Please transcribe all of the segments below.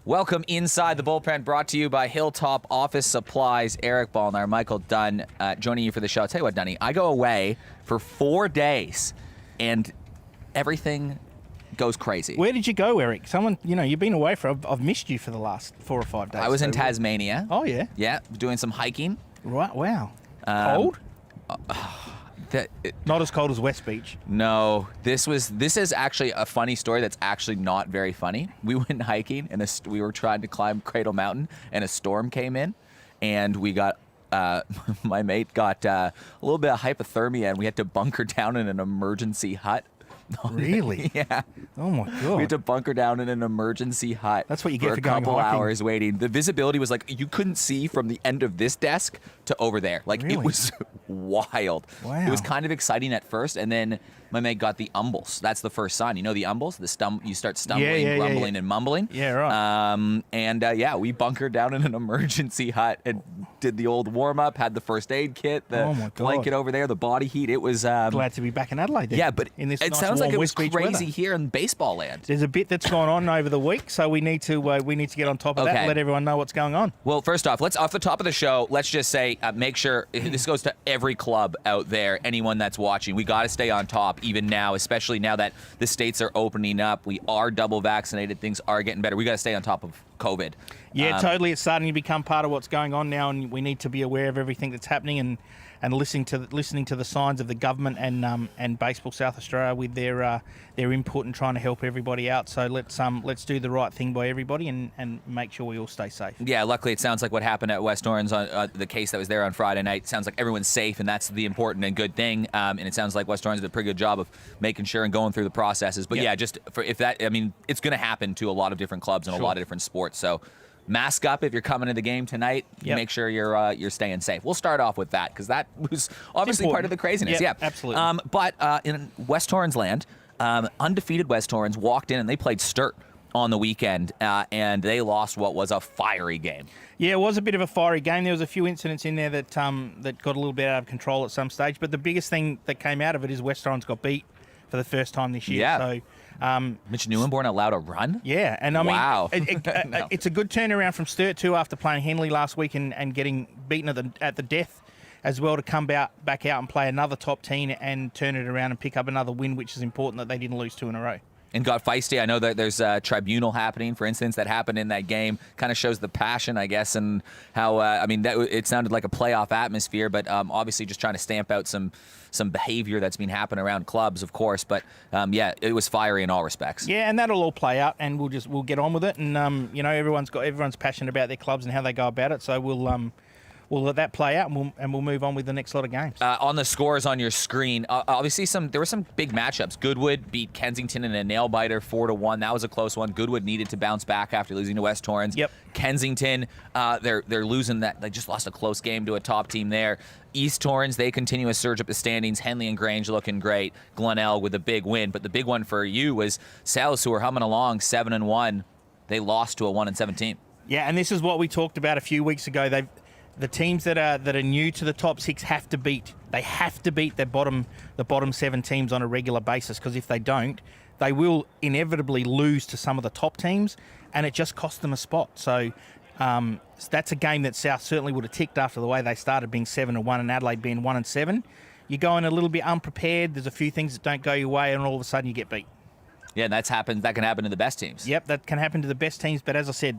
Welcome inside the bullpen, brought to you by Hilltop Office Supplies. Eric Ballnar, Michael Dunn, joining you for the show. I'll tell you what, Dunny, I go away for 4 days, and everything goes crazy. Where did you go, Eric? Someone, you've been away for. I've missed you for the last 4 or 5 days. I was in Tasmania. Oh yeah. Yeah, doing some hiking. Right. Wow. Cold. Not as cold as West Beach. No, this is actually a funny story that's actually not very funny. We went hiking and we were trying to climb Cradle Mountain, and a storm came in, and we got my mate got a little bit of hypothermia, and we had to bunker down in an emergency hut. Really? Yeah. Oh my god. We had to bunker down in an emergency hut. That's what you get for a going couple hiking. hours waiting. The visibility was like you couldn't see from the end of this desk to over there. Like Really? It was wild. Wow. It was kind of exciting at first, and then my mate got the umbles. That's the first sign. You know the umbles? You start stumbling, grumbling, and mumbling. Yeah, right. We bunkered down in an emergency hut and did the old warm up. Had the first aid kit, the Oh my God. blanket over there, the body heat. It was Glad to be back in Adelaide. Then, yeah, but in this it nice, sounds like warm it was West Beach crazy weather. here in baseball land. There's a bit that's gone on over the week, so we need to get on top of that Okay. and let everyone know what's going on. Well, first off, off the top of the show, let's just say, make sure this goes to every club out there, anyone that's watching. We got to stay on top even now, especially now that the states are opening up. We are double vaccinated. Things are getting better. We got to stay on top of COVID. Yeah, totally. It's starting to become part of what's going on now, and we need to be aware of everything that's happening and listening to the signs of the government and Baseball South Australia with their input and trying to help everybody out. So let's do the right thing by everybody and make sure we all stay safe. Yeah, luckily it sounds like what happened at West Orange on the case that was there on Friday night. Sounds like everyone's safe, and that's the important and good thing. And it sounds like West Orange did a pretty good job of making sure and going through the processes. But Yep. it's going to happen to a lot of different clubs and Sure. a lot of different sports. So mask up if you're coming to the game tonight. Yep. Make sure you're staying safe. We'll start off with that because that was obviously part of the craziness. Yep, Yeah, absolutely. But in West Torrens land, undefeated West Torrens walked in and they played Sturt on the weekend, and they lost what was a fiery game. Yeah, it was a bit of a fiery game. There was a few incidents in there that got a little bit out of control at some stage. But the biggest thing that came out of it is West Torrens got beat for the first time this year. Yeah. So, Mitch Neuenborn allowed a run? yeah, and I mean, Wow. no. It's a good turnaround from Sturt too after playing Henley last week and getting beaten at the death as well, to come back out and play another top team and turn it around and pick up another win, which is important that they didn't lose 2 in a row. And got feisty. I know that there's a tribunal happening, for instance, that happened in that game. Kind of shows the passion, I guess, and how, it sounded like a playoff atmosphere, but obviously just trying to stamp out some behavior that's been happening around clubs, of course. But, it was fiery in all respects. Yeah, and that'll all play out, and we'll get on with it. And, everyone's passionate about their clubs and how they go about it, so we'll let that play out, and we'll move on with the next lot of games. On the scores on your screen, obviously there were some big matchups. Goodwood beat Kensington in a nail biter 4-1. That was a close one. Goodwood needed to bounce back after losing to West Torrens. Yep. Kensington, they're losing that. They just lost a close game to a top team there. East Torrens, they continue a surge up the standings. Henley and Grange looking great. Glenelg with a big win. But the big one for you was South, who were humming along 7-1. They lost to a 1-7 team. Yeah, and this is what we talked about a few weeks ago. The teams that are new to the top 6 have to beat the bottom 7 teams on a regular basis, because if they don't, they will inevitably lose to some of the top teams, and it just costs them a spot. So that's a game that South certainly would have ticked after the way they started, being 7-1 and Adelaide being 1-7. You go in a little bit unprepared. There's a few things that don't go your way, and all of a sudden you get beat. Yeah, that can happen to the best teams. Yep, that can happen to the best teams. But as I said,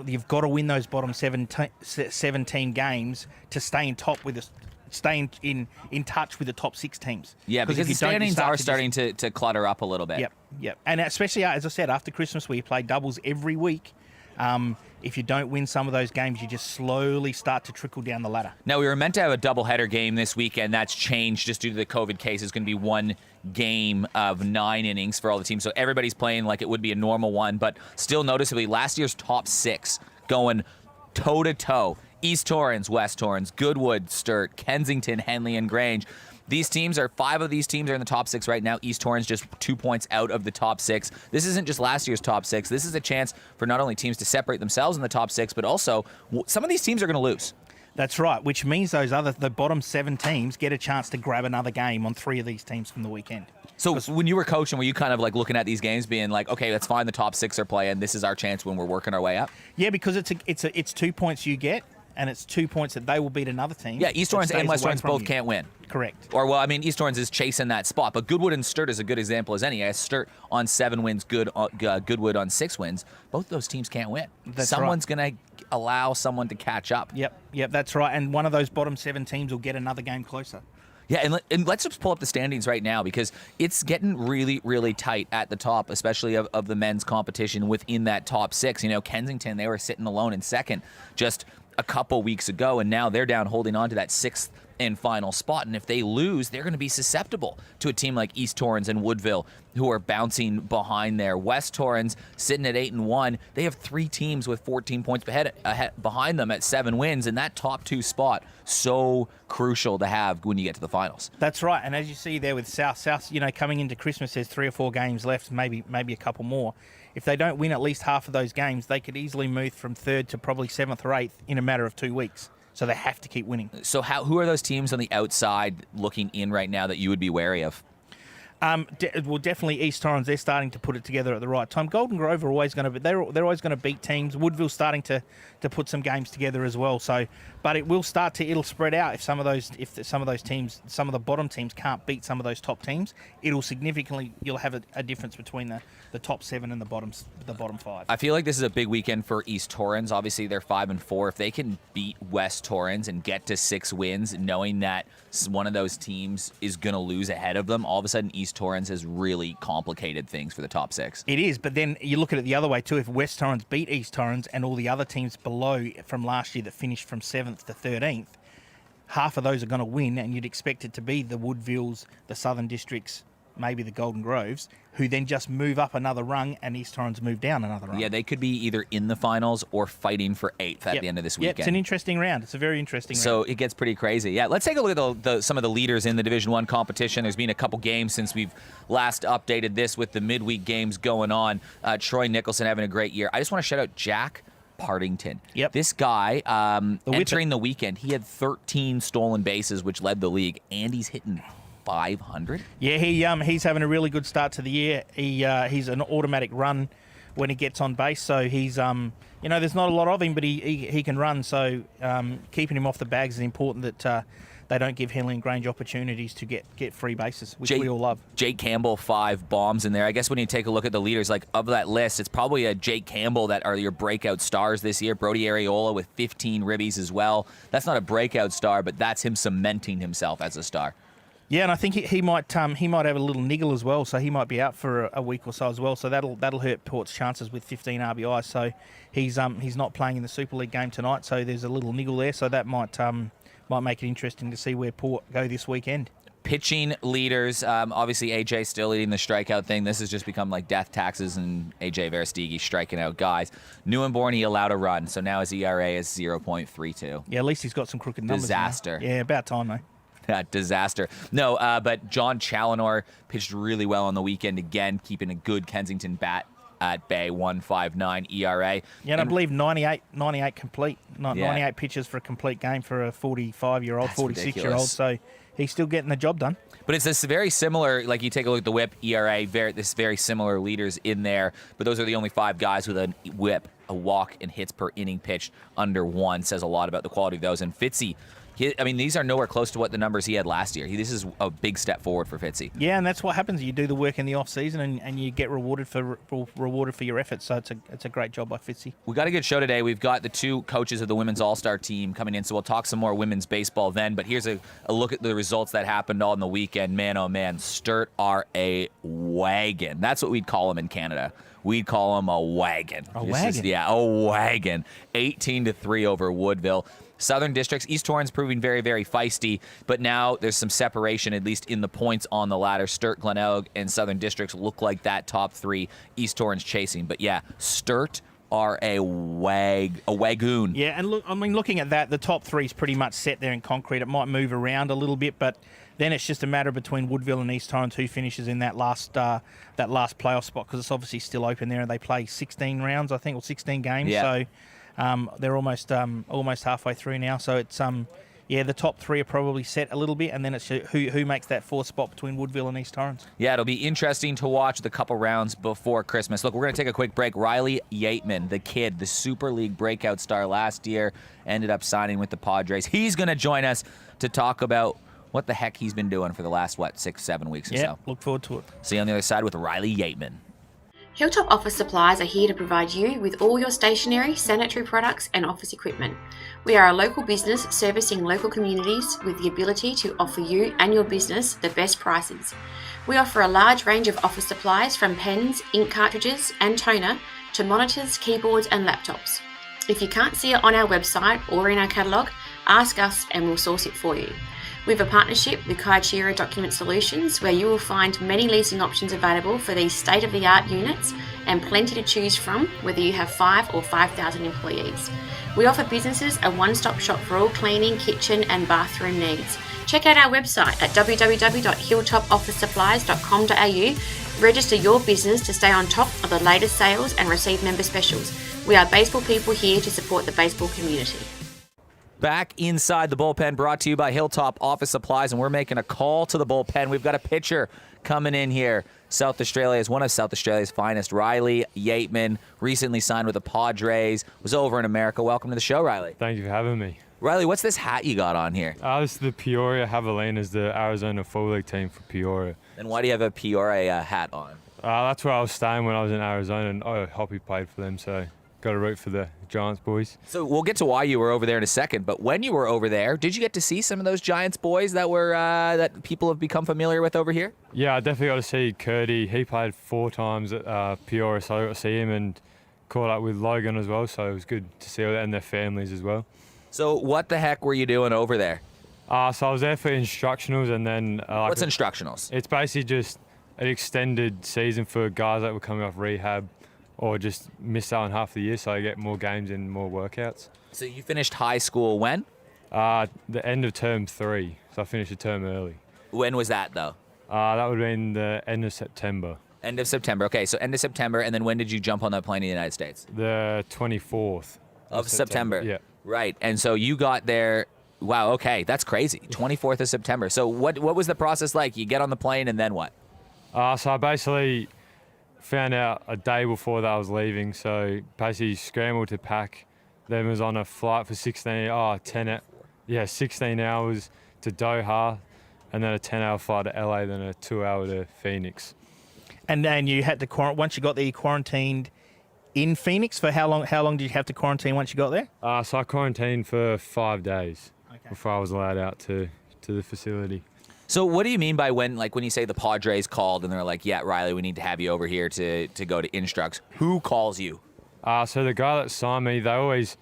you've got to win those bottom 17 games to stay in top with stay in touch with the top 6 teams. Yeah, because the standings are starting to clutter up a little bit. Yep. And especially, as I said, after Christmas, where you play doubles every week, if you don't win some of those games, you just slowly start to trickle down the ladder. Now, we were meant to have a doubleheader game this weekend. That's changed just due to the COVID case. It's going to be one game of 9 innings for all the teams. So everybody's playing like it would be a normal one, but still noticeably, last year's top 6 going toe-to-toe. East Torrens, West Torrens, Goodwood, Sturt, Kensington, Henley, and Grange. 5 of these teams are in the top 6 right now. East Torrens just 2 points out of the top 6. This isn't just last year's top 6. This is a chance for not only teams to separate themselves in the top 6, but also some of these teams are going to lose. That's right, which means the bottom 7 teams get a chance to grab another game on 3 of these teams from the weekend. So when you were coaching, were you kind of like looking at these games being like, okay, let's find the top 6 are playing. This is our chance when we're working our way up? Yeah, because it's 2 points you get, and it's 2 points that they will beat another team. Yeah, East Torrens and West Torrens both can't win. Correct. Or, well, I mean, East Torrens is chasing that spot, but Goodwood and Sturt is a good example as any. Sturt on 7 wins, Goodwood on 6 wins. Both those teams can't win. Someone's going to allow someone to catch up. Yep, that's right. And one of those bottom 7 teams will get another game closer. Yeah, and let's just pull up the standings right now because it's getting really, really tight at the top, especially of the men's competition within that top 6. You know, Kensington, they were sitting alone in second just a couple weeks ago, and now they're down holding on to that 6th and final spot. And if they lose, they're going to be susceptible to a team like East Torrens and Woodville, who are bouncing behind there. West Torrens sitting at 8-1. They have 3 teams with 14 points behind them at 7 wins, and that top 2 spot so crucial to have when you get to the finals. That's right. And as you see there with South, you know, coming into Christmas, there's 3 or 4 games left, maybe a couple more. If they don't win at least half of those games, they could easily move from 3rd to probably 7th or 8th in a matter of 2 weeks. So they have to keep winning. So who are those teams on the outside looking in right now that you would be wary of? Well, definitely East Torrens. They're starting to put it together at the right time. Golden Grove are always going to they're always going to beat teams. Woodville's starting to put some games together as well. So, but it'll spread out if some of those teams, some of the bottom teams can't beat some of those top teams. You'll have a difference between the top 7 and the bottom 5. I feel like this is a big weekend for East Torrens. Obviously, they're 5-4. If they can beat West Torrens and get to 6 wins, knowing that one of those teams is going to lose ahead of them, all of a sudden East Torrens has really complicated things for the top 6. It is, but then you look at it the other way too. If West Torrens beat East Torrens and all the other teams below from last year that finished from 7th to 13th, half of those are going to win, and you'd expect it to be the Woodvilles, the Southern Districts, maybe the Golden Groves, who then just move up another rung, and East Torrens move down another rung. Yeah, they could be either in the finals or fighting for 8th at the end of this weekend. Yeah, it's an interesting round. It's a very interesting round. So it gets pretty crazy. Yeah, let's take a look at some of the leaders in the Division 1 competition. There's been a couple games since we've last updated this with the midweek games going on. Troy Nicholson having a great year. I just want to shout out Jack Partington. Yep. This guy, entering the weekend, he had 13 stolen bases, which led the league, and he's hitting 500. Yeah, he's having a really good start to the year. He's an automatic run when he gets on base, so he's there's not a lot of him, but he can run. So keeping him off the bags is important that they don't give Henley and Grange opportunities to get free bases, which we all love. Jake Campbell, 5 bombs in there. I guess when you take a look at the leaders, like of that list, it's probably a Jake Campbell that are your breakout stars this year. Brody Areola with 15 ribbies as well. That's not a breakout star, but that's him cementing himself as a star. Yeah, and I think he might have a little niggle as well, so he might be out for a week or so as well. So that'll hurt Port's chances with 15 RBIs. So he's not playing in the Super League game tonight, so there's a little niggle there. So that might make it interesting to see where Port go this weekend. Pitching leaders, obviously AJ still leading the strikeout thing. This has just become like death taxes and AJ Verestigi striking out guys. Newinborn, he allowed a run, so now his ERA is 0.32. Yeah, at least he's got some crooked numbers. Disaster. Yeah, about time though. Disaster. No, but John Challenor pitched really well on the weekend again, keeping a good Kensington bat at bay, 1.59 ERA. Yeah, and I believe 98 complete, 98 pitches for a complete game for a 45-year-old, 46-year-old. So he's still getting the job done. But it's this very similar, like you take a look at the whip, ERA, this very similar leaders in there. But those are the only 5 guys with a whip, a walk, and hits per inning pitched under 1. Says a lot about the quality of those. And Fitzy, these are nowhere close to what the numbers he had last year. This is a big step forward for Fitzy. Yeah, and that's what happens. You do the work in the off season, and you get rewarded for your efforts. So it's a great job by Fitzy. We got a good show today. We've got the 2 coaches of the women's all-star team coming in, so we'll talk some more women's baseball then. But here's a look at the results that happened on the weekend. Man, oh man, Sturt are a wagon. That's what we'd call them in Canada. We'd call them a wagon. A wagon? A wagon. 18-3 over Woodville. Southern Districts, East Torrens proving very, very feisty, but now there's some separation, at least in the points on the ladder. Sturt, Glenelg, and Southern Districts look like that top 3. East Torrens chasing. But yeah, Sturt are a wagoon. Yeah, and look, looking at that, the top 3 is pretty much set there in concrete. It might move around a little bit, but then it's just a matter between Woodville and East Torrens who finishes in that last playoff spot, because it's obviously still open there, and they play 16 rounds, I think, or 16 games. Yeah. So They're almost halfway through now, so it's the top three are probably set a little bit, and then it's who makes that fourth spot between Woodville and East Torrens. Yeah, it'll be interesting to watch the couple rounds before Christmas. Look, we're going to take a quick break. Riley Yateman, the kid, the Super League breakout star last year, ended up signing with the Padres. He's going to join us to talk about what the heck he's been doing for the last, 6-7 weeks or so. Look forward to it. See you on the other side with Riley Yateman. Hilltop Office Supplies are here to provide you with all your stationery, sanitary products and office equipment. We are a local business servicing local communities with the ability to offer you and your business the best prices. We offer a large range of office supplies from pens, ink cartridges and toner to monitors, keyboards and laptops. If you can't see it on our website or in our catalogue, ask us and we'll source it for you. We have a partnership with Kaishira Document Solutions where you will find many leasing options available for these state-of-the-art units and plenty to choose from whether you have 5 or 5,000 employees. We offer businesses a one-stop shop for all cleaning, kitchen and bathroom needs. Check out our website at www.hilltopofficesupplies.com.au. Register your business to stay on top of the latest sales and receive member specials. We are baseball people here to support the baseball community. Back inside the bullpen, brought to you by Hilltop Office Supplies, and we're making a call to the bullpen. We've got a pitcher coming in here. South Australia is one of South Australia's finest. Riley Yateman recently signed with the Padres, was over in America. Welcome to the show, Riley. Thank you for having me. Riley, what's this hat you got on here? This is the Peoria Javelinas, the Arizona Fall League team for Peoria. And why do you have a Peoria hat on? That's where I was staying when I was in Arizona, and Hoppy played for them, so got to root for the Giants boys. So we'll get to why you were over there in a second, but when you were over there, did you get to see some of those Giants boys that were that people have become familiar with over here? Yeah, I definitely got to see Curdy. He played 4 times at Peoria, so I got to see him and caught up with Logan as well, so it was good to see all that and their families as well. So what the heck were you doing over there? So I was there for instructionals, and then... What's instructionals? It's basically just an extended season for guys that were coming off rehab or just missed out on half the year, so I get more games and more workouts. So you finished high school when? The end of term 3, so I finished the term early. When was that, though? That would have been the end of September. End of September. Okay, so end of September, and then when did you jump on that plane in the United States? The 24th of September. Yeah. Right, and so you got there. Wow, okay, that's crazy. 24th of September. So what was the process like? You get on the plane, and then what? So I basically found out a day before that I was leaving, so basically scrambled to pack. Then was on a flight for 16 hours to Doha, and then a 10-hour flight to LA, then a 2-hour to Phoenix. And then you had to once you got there, you quarantined in Phoenix for how long? How long did you have to quarantine once you got there? So I quarantined for 5 days before I was allowed out to the facility. So what do you mean by when you say the Padres called and they're like, yeah, Riley, we need to have you over here to go to Instructs? Who calls you? So the guy that signed me, they always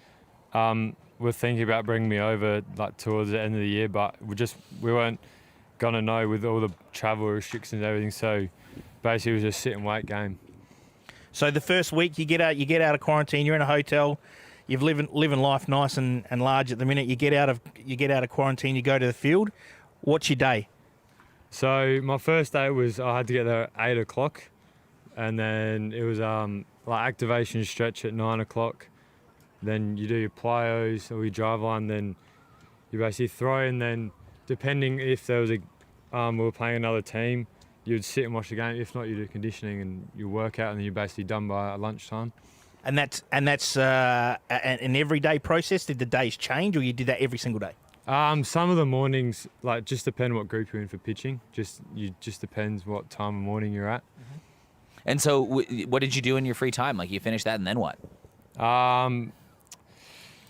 were thinking about bringing me over towards the end of the year, but we weren't going to know with all the travel restrictions and everything. So basically it was just sit and wait game. So the first week you get out of quarantine, you're in a hotel, you've living life nice and large at the minute. You get out of quarantine, you go to the field. What's your day? So my first day was I had to get there at 8 o'clock, and then it was activation stretch at 9 o'clock. Then you do your plyos or your drive line, then you basically throw, and then depending if there was we were playing another team, you'd sit and watch the game. If not, you do conditioning and you work out, and then you're basically done by lunchtime. And that's an everyday process. Did the days change, or you did that every single day? Some of the mornings, just depend what group you're in for pitching. Just depends what time of morning you're at. Mm-hmm. And so, what did you do in your free time? You finished that, and then what?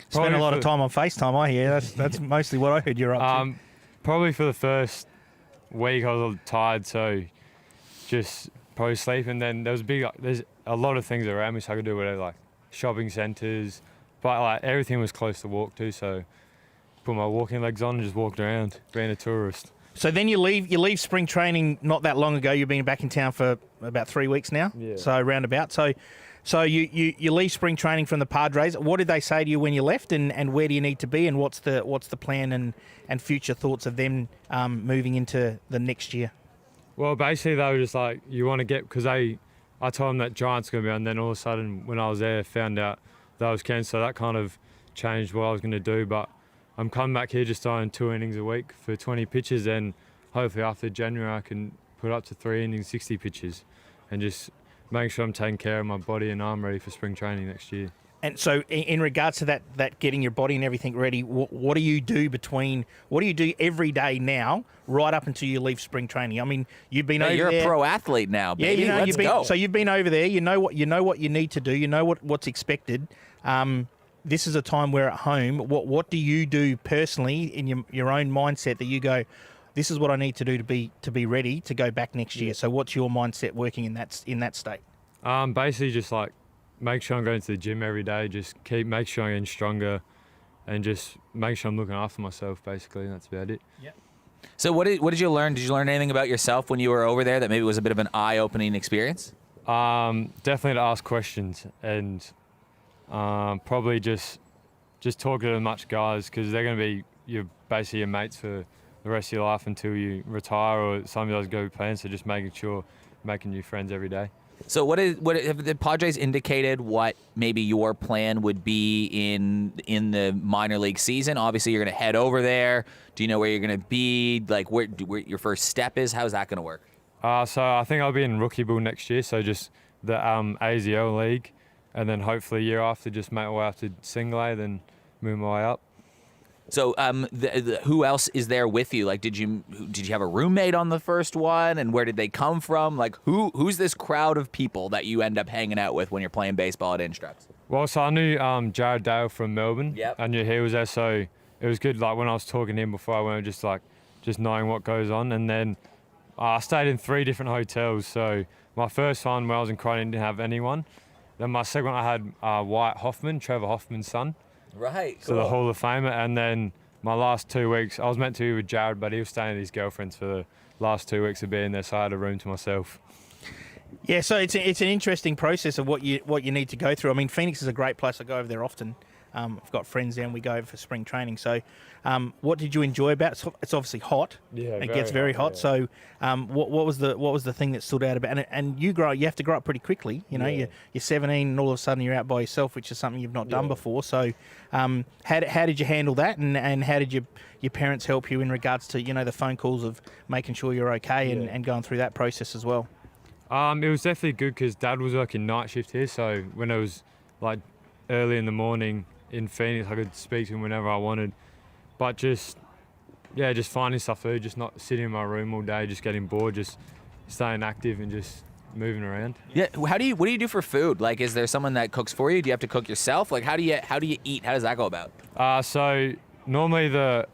Spent a lot of time on FaceTime. I hear that's mostly what I heard you're up to. Probably for the first week, I was a little tired, so just probably sleep. And then there's a lot of things around me, so I could do whatever, shopping centres, but everything was close to walk to, so. Put my walking legs on and just walked around, being a tourist. So then you leave spring training not that long ago. You've been back in town for about 3 weeks now. Yeah. So roundabout. So you leave spring training from the Padres. What did they say to you when you left, and where do you need to be, and what's the plan and future thoughts of them moving into the next year? Well, basically they were just like, you want to get, because I told them that Giants going to be on, and then all of a sudden when I was there, found out that was cancelled. So that kind of changed what I was going to do. But I'm coming back here just throwing 2 innings a week for 20 pitches, and hopefully after January I can put up to 3 innings, 60 pitches, and just make sure I'm taking care of my body and I'm ready for spring training next year. And so, in regards to that getting your body and everything ready, what do you do every day now, right up until you leave spring training? I mean, you've been over You're there. a pro athlete now, baby. Yeah, Let's go. So you've been over there. You know what you need to do. You know what's expected. This is a time where at home, what do you do personally in your own mindset that you go, this is what I need to do to be ready to go back next year. So what's your mindset working in that state? Basically just like make sure I'm going to the gym every day, just make sure I'm getting stronger, and just make sure I'm looking after myself, basically, and that's about it. Yeah. So what did you learn? Did you learn anything about yourself when you were over there that maybe was a bit of an eye-opening experience? Definitely to ask questions, and probably just talk to the much guys, because they're going to be basically your mates for the rest of your life until you retire or some of you guys go playing. So just making new friends every day. So what have the Padres indicated what maybe your plan would be in the minor league season? Obviously, you're going to head over there. Do you know where you're going to be? Like where your first step is? How's that going to work? So I think I'll be in Rookie Ball next year. So just the AZL league, and then hopefully a year after just make my way up to single A, then move my way up. So, who else is there with you? Like, did you have a roommate on the first one, and where did they come from? Like, who's this crowd of people that you end up hanging out with when you're playing baseball at Instructs? Well, so I knew Jared Dale from Melbourne. Yep. I knew he was there, so it was good. Like when I was talking to him before I went, just knowing what goes on, and then I stayed in 3 different hotels. So my first one when I was in Croydon didn't have anyone. Then my second one I had Wyatt Hoffman, Trevor Hoffman's son. Right. So the Hall of Famer. And then my last 2 weeks, I was meant to be with Jared, but he was staying with his girlfriends for the last 2 weeks of being there, so I had a room to myself. Yeah, so it's an interesting process of what you need to go through. I mean, Phoenix is a great place. I go over there often. I've got friends there and we go over for spring training. So what did you enjoy about it? It's obviously hot. Yeah, it gets very hot. Yeah. So what was the thing that stood out about it? And you have to grow up pretty quickly. You know, Yeah. you're 17 and all of a sudden you're out by yourself, which is something you've not done before. So how did you handle that? And how did your parents help you in regards to, you know, the phone calls of making sure you're okay and going through that process as well? It was definitely good because Dad was working night shift here, so when it was like early in the morning in Phoenix, I could speak to him whenever I wanted. But just finding stuff to do, just not sitting in my room all day, just getting bored, just staying active and just moving around. Yeah. What do you do for food? Like, is there someone that cooks for you? Do you have to cook yourself? Like, how do you eat? How does that go about? So normally where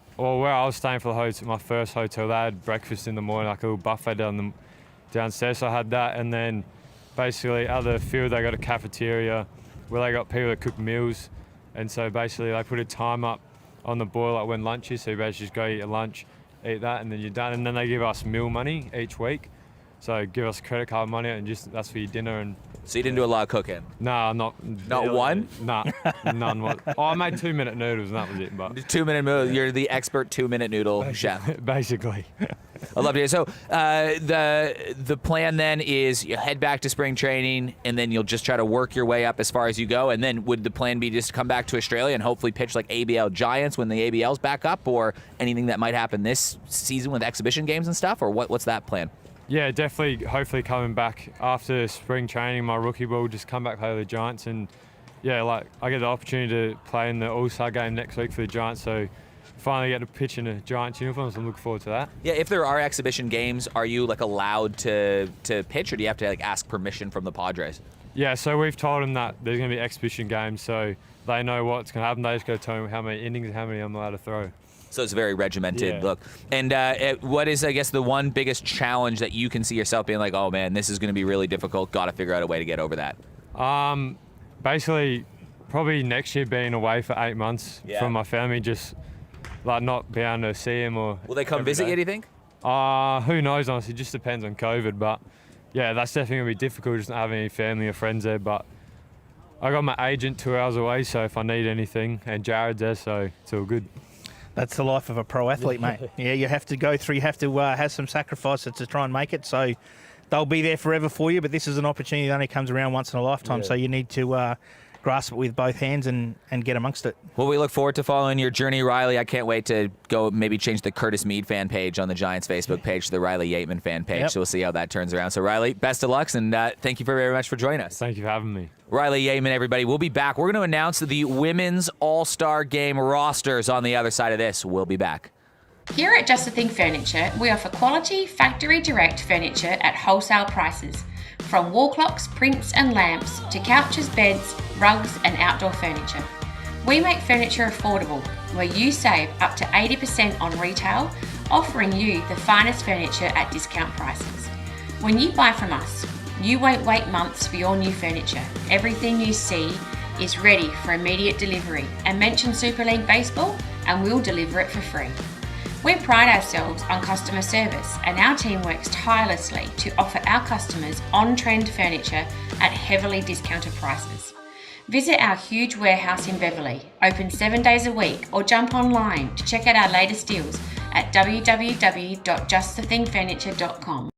I was staying for my first hotel, they had breakfast in the morning, like a little buffet downstairs. So I had that, and then basically out of the field they got a cafeteria where they got people that cook meals, and so basically they put a time up on the boil like when lunch is, so you basically just go eat your lunch, eat that, and then you're done. And then they give us meal money each week, so give us credit card money, and just that's for your dinner. And So you didn't do a lot of cooking? nah, not one? Nah, none. I made 2-minute noodles and that was it. But 2-minute noodle. You're the expert 2-minute noodle chef. basically. I love it. So the plan then is you head back to spring training, and then you'll just try to work your way up as far as you go. And then would the plan be just to come back to Australia and hopefully pitch like ABL Giants when the ABL's back up, or anything that might happen this season with exhibition games and stuff, or what's that plan? Yeah, definitely. Hopefully coming back after spring training, my rookie ball, just come back play with the Giants, and yeah, like I get the opportunity to play in the All-Star game next week for the Giants. So finally get to pitch in a Giants uniform, so I'm looking forward to that. Yeah, if there are exhibition games, are you like allowed to pitch, or do you have to like ask permission from the Padres? Yeah, so we've told them that there's going to be exhibition games, so they know what's going to happen. They just got to tell me how many innings and how many I'm allowed to throw. So it's a very regimented Yeah. look. And what is, I guess, the one biggest challenge that you can see yourself being like, oh man, this is going to be really difficult, got to figure out a way to get over that? Basically, probably next year being away for 8 months from my family, just like not being able to see them or. Will they come every visit day. you, do you think? Who knows, honestly, it just depends on COVID, but yeah, that's definitely going to be difficult just not having any family or friends there, but I got my agent 2 hours away, so if I need anything, and Jared's there, so it's all good. That's the life of a pro athlete, mate. Yeah, you have to go through, you have to have some sacrifices to try and make it. So they'll be there forever for you, but this is an opportunity that only comes around once in a lifetime. Yeah. So you need to grasp it with both hands and get amongst it. Well, we look forward to following your journey, Riley. I can't wait to go maybe change the Curtis Mead fan page on the Giants Facebook page to the Riley Yateman fan page. Yep. So we'll see how that turns around. So, Riley, best of luck, and thank you very much for joining us. Thank you for having me. Riley Yateman, everybody. We'll be back. We're going to announce the Women's All-Star Game rosters on the other side of this. We'll be back. Here at Just a Thing Furniture, we offer quality factory direct furniture at wholesale prices. From wall clocks, prints and lamps to couches, beds, rugs and outdoor furniture. We make furniture affordable, where you save up to 80% on retail, offering you the finest furniture at discount prices. When you buy from us, you won't wait months for your new furniture. Everything you see is ready for immediate delivery, and mention Super League Baseball and we'll deliver it for free. We pride ourselves on customer service, and our team works tirelessly to offer our customers on-trend furniture at heavily discounted prices. Visit our huge warehouse in Beverley, open 7 days a week, or jump online to check out our latest deals at www.justthethingfurniture.com.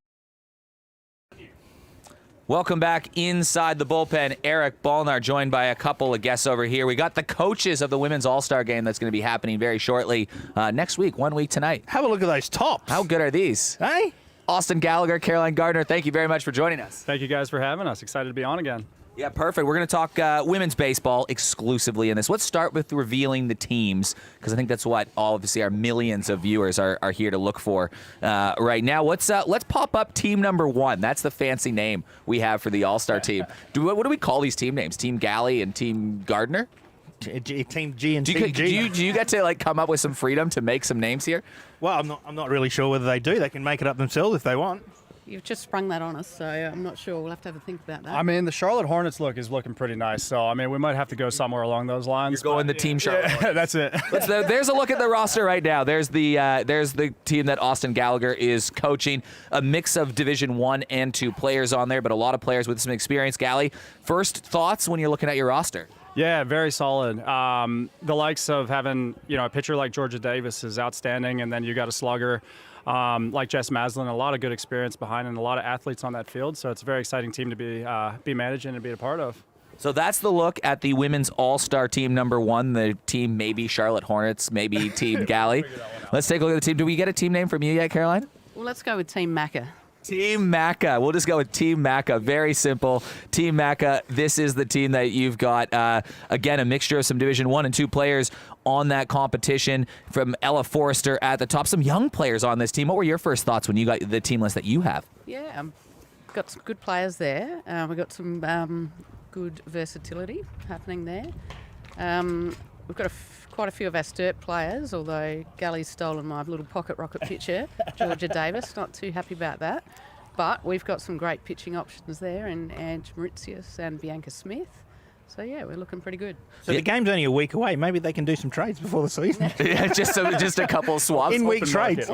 Welcome back inside the bullpen. Eric Balnar joined by a couple of guests over here. We got the coaches of the Women's All-Star Game that's going to be happening very shortly next week, 1 week tonight. Have a look at those tops. How good are these? Hey? Austin Gallagher, Caroline Gardner, thank you very much for joining us. Thank you guys for having us. Excited to be on again. Yeah, perfect. We're going to talk women's baseball exclusively in this. Let's start with revealing the teams, because I think that's what obviously our millions of viewers are here to look for right now. Let's pop up team number 1. That's the fancy name we have for the All-Star team. What do we call these team names? Team Galley and Team Gardner? Team G and Do Team G. do you get to come up with some freedom to make some names here? Well, I'm not really sure whether they do. They can make it up themselves if they want. You've just sprung that on us, so I'm not sure. We'll have to have a think about that. I mean, the Charlotte Hornets look is looking pretty nice, so I mean, we might have to go somewhere along those lines. You're going the Team Charlotte. Yeah, that's it. There's a look at the roster right now. There's the team that Austin Gallagher is coaching. A mix of Division 1 and 2 players on there, but a lot of players with some experience. Gally, first thoughts when you're looking at your roster? Yeah, very solid. The likes of having a pitcher like Georgia Davis is outstanding, and then you got a slugger like Jess Maslin, a lot of good experience behind, and a lot of athletes on that field. So it's a very exciting team to be managing and be a part of. So that's the look at the Women's All-Star team number 1. The team maybe Charlotte Hornets, maybe Team Galley. Let's take a look at the team. Do we get a team name from you yet, Caroline? Well, let's go with Team Macca. Team Macca. We'll just go with Team Macca. Very simple. Team Macca, this is the team that you've got, again, a mixture of some Division 1 and 2 players on that competition, from Ella Forrester at the top. Some young players on this team. What were your first thoughts when you got the team list that you have? Yeah, got some good players there. We've got some good versatility happening there. We've got quite a few of our Sturt players, although Galley's stolen my little pocket rocket pitcher, Georgia Davis. Not too happy about that. But we've got some great pitching options there, and Ange Mauritius and Bianca Smith. So, yeah, we're looking pretty good. So the game's only a week away. Maybe they can do some trades before the season. Yeah, just a couple of swaps. In-week trades.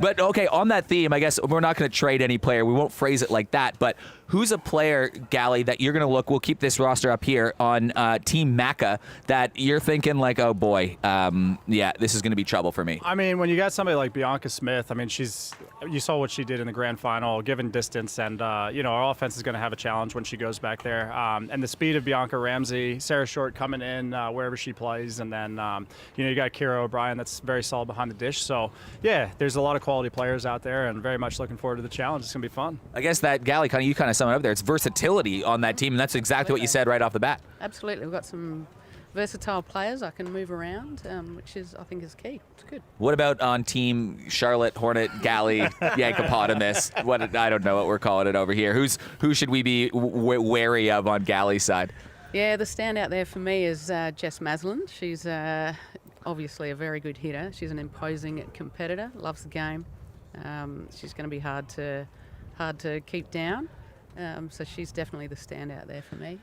But, okay, on that theme, I guess we're not going to trade any player. We won't phrase it like that. But who's a player, Gally, that you're going to look, we'll keep this roster up here on Team Macca, that you're thinking like, oh, boy, yeah, this is going to be trouble for me? I mean, when you got somebody like Bianca Smith, I mean, you saw what she did in the grand final, given distance, and, our offense is going to have a challenge when she goes back there. And the speed of Bianca Ramsey, Sarah Short coming in wherever she plays, and then, you got Kira O'Brien that's very solid behind the dish. So, yeah, there's a lot of quality players out there, and very much looking forward to the challenge. It's going to be fun. I guess that, Gally, you kind of sum it up there. It's versatility on that team, and that's exactly what you said right off the bat. Absolutely. We've got some versatile players. I can move around, which I think is key. It's good. What about on Team Charlotte Hornet Galley Yankopotamus? I don't know what we're calling it over here. Who should we be wary of on Galley's side? Yeah, the standout there for me is Jess Maslin. She's obviously a very good hitter. She's an imposing competitor. Loves the game. She's going to be hard to keep down. So she's definitely the standout there for me.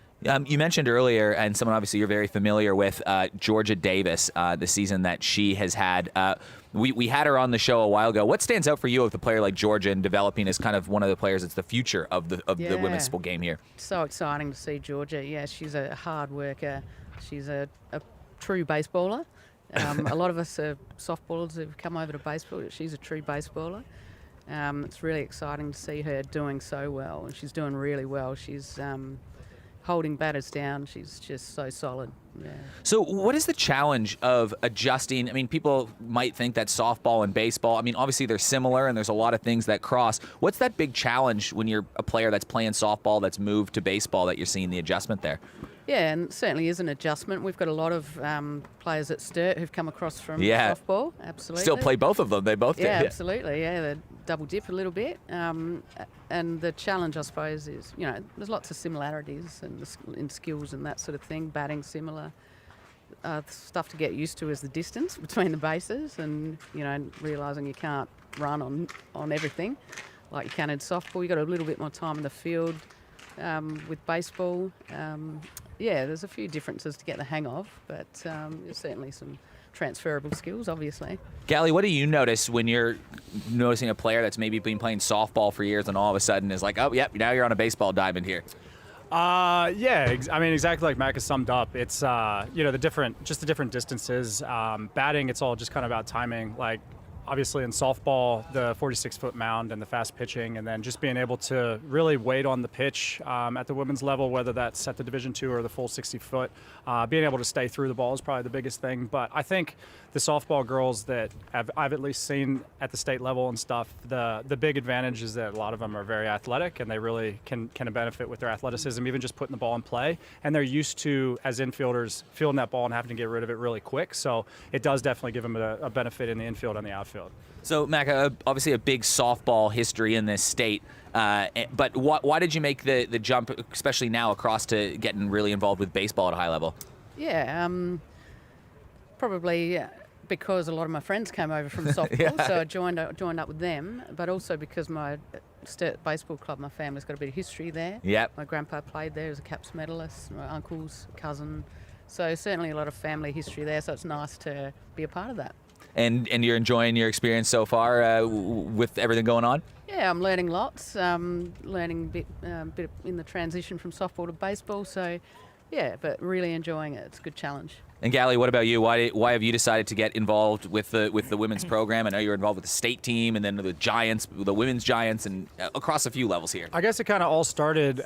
You mentioned earlier, and someone obviously you're very familiar with, Georgia Davis, the season that she has had. We had her on the show a while ago. What stands out for you with a player like Georgia and developing as kind of one of the players that's the future of the women's school game here? So exciting to see Georgia. Yeah, she's a hard worker. She's a true baseballer. A lot of us are softballers who've come over to baseball. She's a true baseballer. It's really exciting to see her doing so well, and she's doing really well. She's holding batters down. She's just so solid. Yeah. So what is the challenge of adjusting? I mean, people might think that softball and baseball, I mean, obviously they're similar and there's a lot of things that cross. What's that big challenge when you're a player that's playing softball that's moved to baseball that you're seeing the adjustment there? Yeah, and it certainly is an adjustment. We've got a lot of players at Sturt who've come across from Yeah. softball. Absolutely. Still play both of them. They both Yeah, did. absolutely. Yeah, they double dip a little bit. And the challenge, I suppose, is, there's lots of similarities in skills and that sort of thing. Batting similar. Stuff to get used to is the distance between the bases and, realising you can't run on everything like you can in softball. You've got a little bit more time in the field with baseball. There's a few differences to get the hang of, but there's certainly some transferable skills, obviously. Gally, what do you notice when you're noticing a player that's maybe been playing softball for years and all of a sudden is like, oh, yep, now you're on a baseball diamond here? I mean, exactly like Mac has summed up. It's the different distances. Batting, it's all just kind of about timing. Like, obviously in softball, the 46-foot mound and the fast pitching, and then just being able to really wait on the pitch at the women's level, whether that's at the Division II or the full 60-foot. Being able to stay through the ball is probably the biggest thing. But I think the softball girls that I've at least seen at the state level and stuff, the big advantage is that a lot of them are very athletic and they really can benefit with their athleticism, even just putting the ball in play. And they're used to, as infielders, fielding that ball and having to get rid of it really quick. So it does definitely give them a benefit in the infield and the outfield. So, Mac, obviously a big softball history in this state, but why did you make the jump, especially now, across to getting really involved with baseball at a high level? Yeah, probably because a lot of my friends came over from softball, so I joined up with them, but also because my Sturt Baseball Club, my family's got a bit of history there. Yep. My grandpa played there as a Caps medalist, my uncle's cousin, so certainly a lot of family history there, so it's nice to be a part of that. And you're enjoying your experience so far with everything going on? Yeah, I'm learning lots, learning a bit in the transition from softball to baseball. So, yeah, but really enjoying it. It's a good challenge. And Gally, what about you? Why have you decided to get involved with the women's program? I know you're involved with the state team and then the Giants, the women's Giants, and across a few levels here. I guess it kind of all started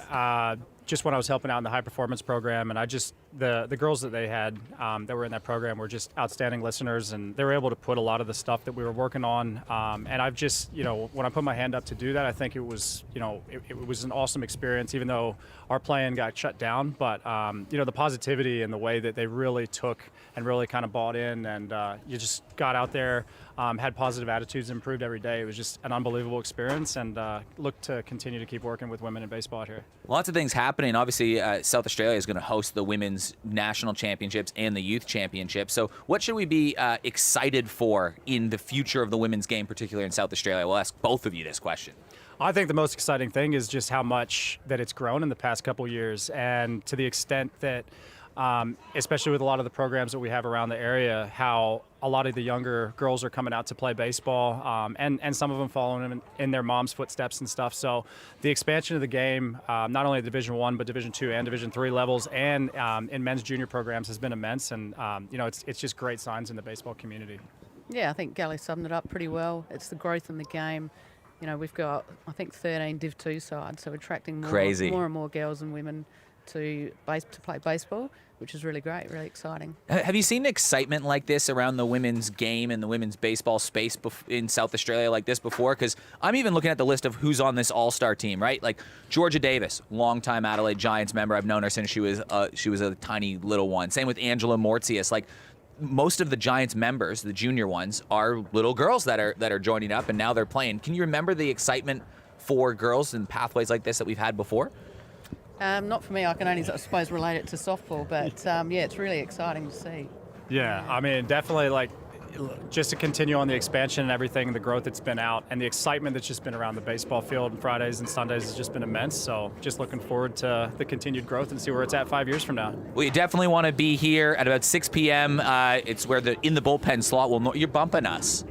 just when I was helping out in the high performance program, and the girls that they had that were in that program were just outstanding listeners, and they were able to put a lot of the stuff that we were working on. And I've just, when I put my hand up to do that, I think it was, it was an awesome experience, even though our plan got shut down. But the positivity and the way that they really took and really kind of bought in, and you just got out there, had positive attitudes, improved every day. It was just an unbelievable experience, and look to continue to keep working with women in baseball out here. Lots of things happening. Obviously, South Australia is going to host the women's national championships and the youth championship. So what should we be excited for in the future of the women's game, particularly in South Australia? We'll ask both of you this question. I think the most exciting thing is just how much that it's grown in the past couple years, and to the extent that especially with a lot of the programs that we have around the area, how a lot of the younger girls are coming out to play baseball, and some of them following them in their mom's footsteps and stuff. So the expansion of the game, not only at Division I, but Division II and Division III levels, and in men's junior programs has been immense. And, it's just great signs in the baseball community. Yeah, I think Gally summed it up pretty well. It's the growth in the game. We've got, I think, 13 Div 2 sides, so attracting more and more girls and women to play baseball, which is really great, really exciting. Have you seen excitement like this around the women's game and the women's baseball space in South Australia like this before? Because I'm even looking at the list of who's on this all-star team, right? Like Georgia Davis, longtime Adelaide Giants member. I've known her since she was a tiny little one. Same with Angela Mortius. Like most of the Giants members, the junior ones, are little girls that are joining up, and now they're playing. Can you remember the excitement for girls and pathways like this that we've had before? Not for me. I can only, I suppose, relate it to softball, but it's really exciting to see. Yeah, I mean, definitely, just to continue on the expansion and everything, the growth that's been out, and the excitement that's just been around the baseball field on Fridays and Sundays has just been immense. So just looking forward to the continued growth and see where it's at 5 years from now. Well, you definitely want to be here at about 6 p.m. It's where in the bullpen slot you're bumping us.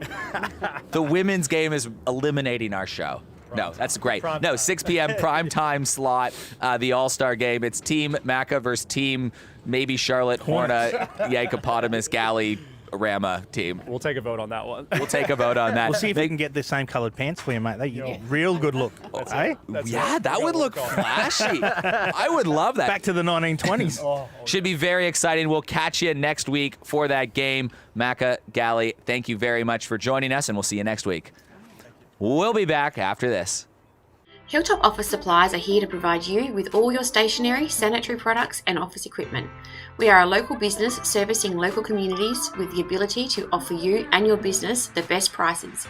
The women's game is eliminating our show. No, that's great. No, 6 p.m. prime time slot, the All-Star game. It's Team Macca versus Team maybe Charlotte Horna, Yankopotamus, Gally, Rama team. We'll take a vote on that one. We'll take a vote on that. We'll see if we can get the same coloured pants for you, mate. They real good look. Eh? Yeah, that would look flashy. I would love that. Back to the 1920s. Should be very exciting. We'll catch you next week for that game. Macca, Gally, thank you very much for joining us, and we'll see you next week. We'll be back after this. Hilltop Office Supplies are here to provide you with all your stationery, sanitary products and office equipment. We are a local business servicing local communities with the ability to offer you and your business the best prices.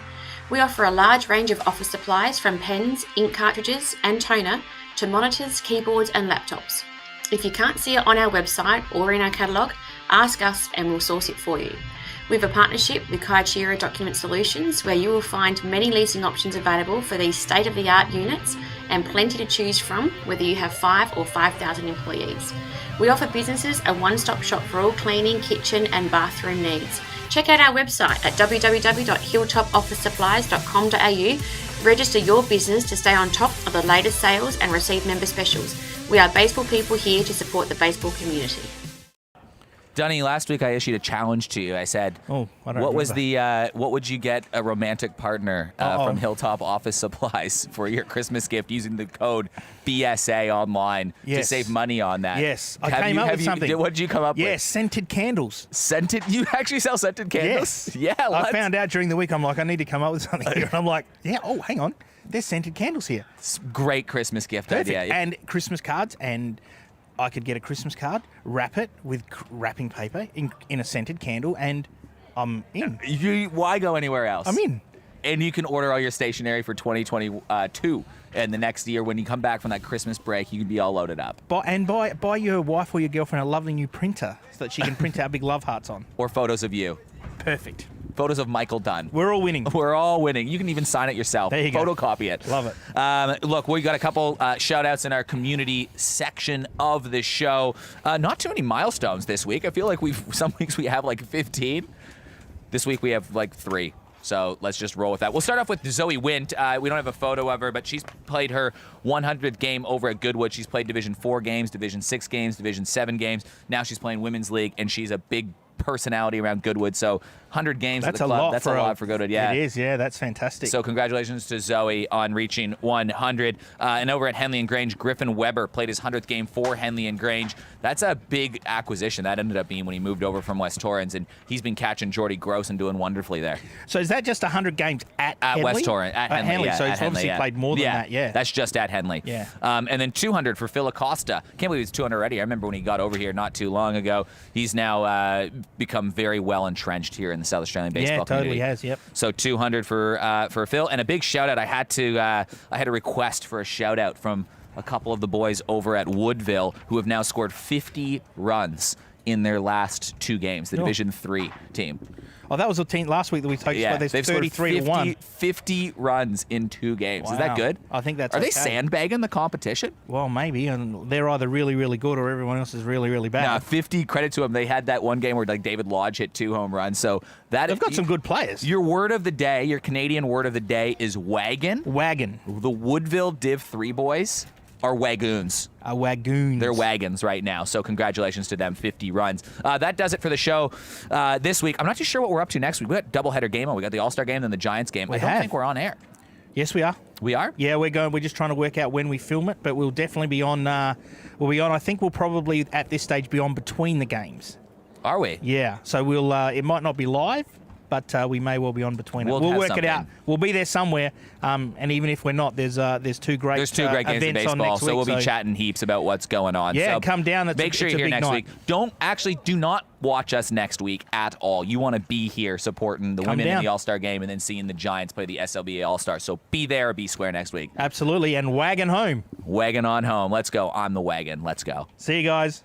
We offer a large range of office supplies from pens, ink cartridges and toner to monitors, keyboards and laptops. If you can't see it on our website or in our catalogue, ask us and we'll source it for you. We have a partnership with Kaishira Document Solutions where you will find many leasing options available for these state-of-the-art units and plenty to choose from whether you have 5 or 5,000 employees. We offer businesses a one-stop shop for all cleaning, kitchen and bathroom needs. Check out our website at www.hilltopofficesupplies.com.au. Register your business to stay on top of the latest sales and receive member specials. We are baseball people here to support the baseball community. Dunny, last week I issued a challenge to you. I said, I don't what was remember. what would you get a romantic partner from Hilltop Office Supplies for your Christmas gift using the code BSA online to Yes. save money on that? Yes, I came up with something. What did you come up with? Yes, scented candles. Scented? You actually sell scented candles? Yes. Yeah, I found out during the week, I'm like, I need to come up with something here. And I'm like, hang on. There's scented candles here. Great Christmas gift Perfect. idea. And Christmas cards, and I could get a Christmas card, wrap it with wrapping paper in a scented candle, and I'm in. Why go anywhere else? I'm in. And you can order all your stationery for 2022. And the next year, when you come back from that Christmas break, you can be all loaded up. Buy your wife or your girlfriend a lovely new printer so that she can print out big love hearts on. Or photos of you. Perfect. Photos of Michael Dunn. We're all winning. We're all winning. You can even sign it yourself. There you go. Photocopy it. Love it. Look, we got a couple shout outs in our community section of the show. Not too many milestones this week. I feel like some weeks we have like 15. This week we have like 3. So let's just roll with that. We'll start off with Zoe Wint. We don't have a photo of her, but she's played her 100th game over at Goodwood. She's played Division 4 games, Division 6 games, Division 7 games. Now she's playing Women's League, and she's a big personality around Goodwood. So 100 games at the club. That's a lot for Goodwood. Yeah, it is. Yeah, that's fantastic. So congratulations to Zoe on reaching 100. And over at Henley and Grange, Griffin Weber played his 100th game for Henley and Grange. That's a big acquisition. That ended up being when he moved over from West Torrens, and he's been catching Jordy Gross and doing wonderfully there. So is that just 100 games at Henley? West Torrens, at Henley. Yeah, so he's at Henley, obviously played more than that. Yeah, that's just at Henley. Yeah. And then 200 for Phil Acosta. Can't believe he's 200 already. I remember when he got over here not too long ago. He's now become very well entrenched here in the South Australian baseball community. Totally has. Yep. So 200 for Phil, and a big shout out. I had a request for a shout out from a couple of the boys over at Woodville who have now scored 50 runs in their last 2 games. The Division 3 team. Oh, that was the team last week that we talked about. There's they've 33 scored to 1. 50 runs in 2 games. Wow. Is that good? I think that's Are they okay. sandbagging the competition? Well, maybe, and they're either really, really good or everyone else is really, really bad. Nah, 50 credit to them. They had that one game where like David Lodge hit 2 home runs. So They've got some good players. Your word of the day, your Canadian word of the day is wagon. Wagon. The Woodville Div 3 boys are wagoons. Wagoons. They're wagons right now, so congratulations to them, 50 runs. That does it for the show this week. I'm not too sure what we're up to next week. We got doubleheader game on. We got the All-Star game, then the Giants game. I don't think we're on air. Yes, we are. We are? Yeah, we're just trying to work out when we film it, but we'll definitely be on. We'll be on. I think we'll probably at this stage be on between the games. Are we? Yeah. So we'll. It might not be live, but we may well be on between it. We'll work it out. We'll be there somewhere. And even if we're not, there's 2 great. There's 2 great games in events on baseball, next so we'll week, be chatting heaps about what's going on. Yeah, so come down. Make sure you're here next week. Do not watch us next week at all. You want to be here supporting the women in the All-Star game and then seeing the Giants play the SLBA All-Star. So be there or be square next week. Absolutely, and wagon home. Wagon on home. Let's go. I'm the wagon. Let's go. See you guys.